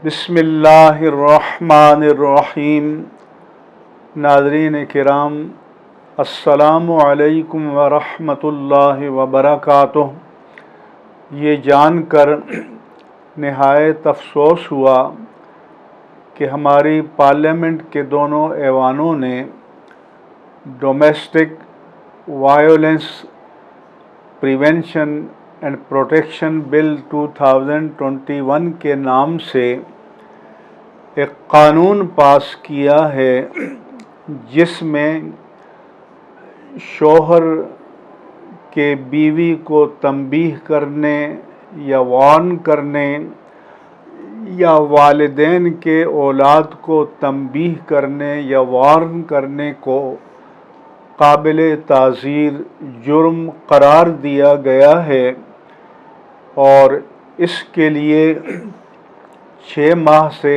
بسم اللہ الرحمن الرحیم۔ ناظرین کرام، السلام علیکم ورحمۃ اللہ وبرکاتہ۔ یہ جان کر نہایت افسوس ہوا کہ ہماری پارلیمنٹ کے دونوں ایوانوں نے domestic violence prevention and protection bill 2021 کے نام سے ایک قانون پاس کیا ہے جس میں شوہر کے بیوی کو تنبیہ کرنے یا وارن کرنے یا والدین کے اولاد کو تنبیہ کرنے یا وارن کرنے کو قابل تعزیر جرم قرار دیا گیا ہے، اور اس کے لیے 6 ماہ سے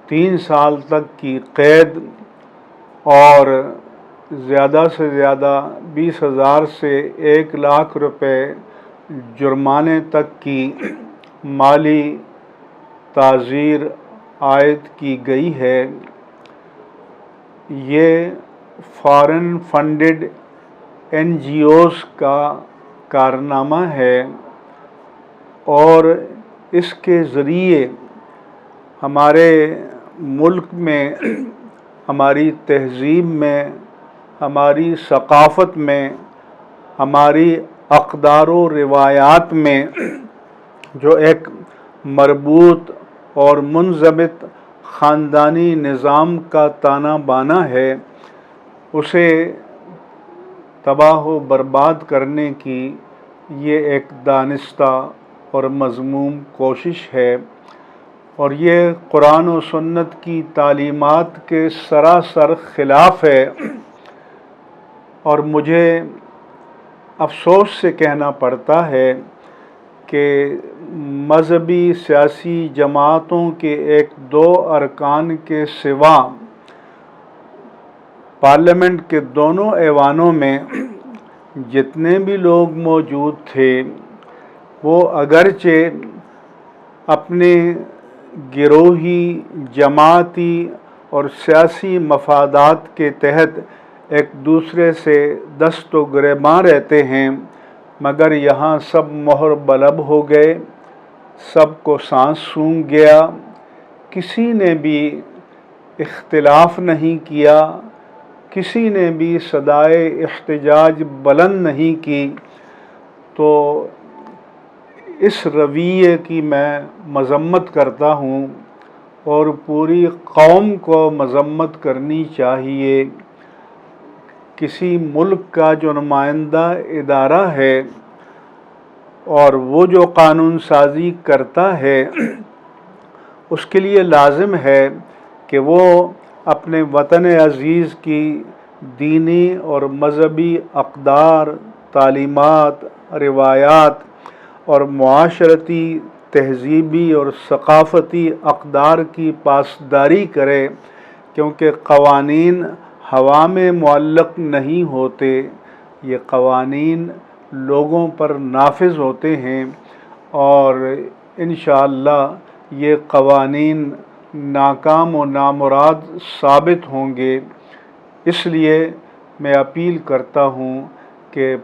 3 سال تک کی قید اور زیادہ سے زیادہ 20,000 سے 1 لاکھ روپے جرمانے تک کی مالی تعزیر عائد کی گئی ہے۔ یہ فارن فنڈڈ NGOs کا کارنامہ ہے، اور اس کے ذریعے ہمارے ملک میں، ہماری تہذیب میں، ہماری ثقافت میں، ہماری اقدار و روایات میں جو ایک مربوط اور منضبط خاندانی نظام کا تانا بانا ہے، اسے تباہ و برباد کرنے کی یہ ایک دانستہ اور مذموم کوشش ہے، اور یہ قرآن و سنت کی تعلیمات کے سراسر خلاف ہے۔ اور مجھے افسوس سے کہنا پڑتا ہے کہ مذہبی سیاسی جماعتوں کے 1-2 ارکان کے سوا پارلیمنٹ کے دونوں ایوانوں میں جتنے بھی لوگ موجود تھے، وہ اگرچہ اپنے گروہی، جماعتی اور سیاسی مفادات کے تحت ایک دوسرے سے دست و گریباں رہتے ہیں، مگر یہاں سب مہر بلب ہو گئے، سب کو سانس سونگھ گیا، کسی نے بھی اختلاف نہیں کیا، کسی نے بھی صدائے احتجاج بلند نہیں کی۔ تو اس رویے کی میں مذمت کرتا ہوں، اور پوری قوم کو مذمت کرنی چاہیے۔ کسی ملک کا جو نمائندہ ادارہ ہے اور وہ جو قانون سازی کرتا ہے، اس کے لیے لازم ہے کہ وہ اپنے وطن عزیز کی دینی اور مذہبی اقدار، تعلیمات، روایات اور معاشرتی، تہذیبی اور ثقافتی اقدار کی پاسداری کرے، کیونکہ قوانین ہوا میں معلق نہیں ہوتے، یہ قوانین لوگوں پر نافذ ہوتے ہیں، اور انشاءاللہ یہ قوانین ناکام و نامراد ثابت ہوں گے۔ اس لیے میں اپیل کرتا ہوں کہ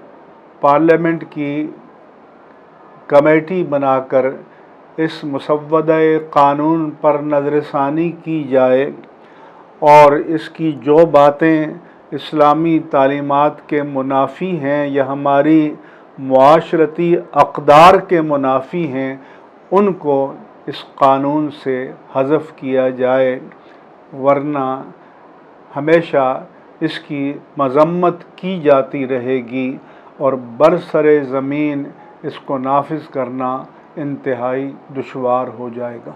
پارلیمنٹ کی کمیٹی بنا کر اس مسودہ قانون پر نظر ثانی کی جائے، اور اس کی جو باتیں اسلامی تعلیمات کے منافی ہیں یا ہماری معاشرتی اقدار کے منافی ہیں، ان کو اس قانون سے حذف کیا جائے، ورنہ ہمیشہ اس کی مذمت کی جاتی رہے گی، اور برسر زمین اس کو نافذ کرنا انتہائی دشوار ہو جائے گا۔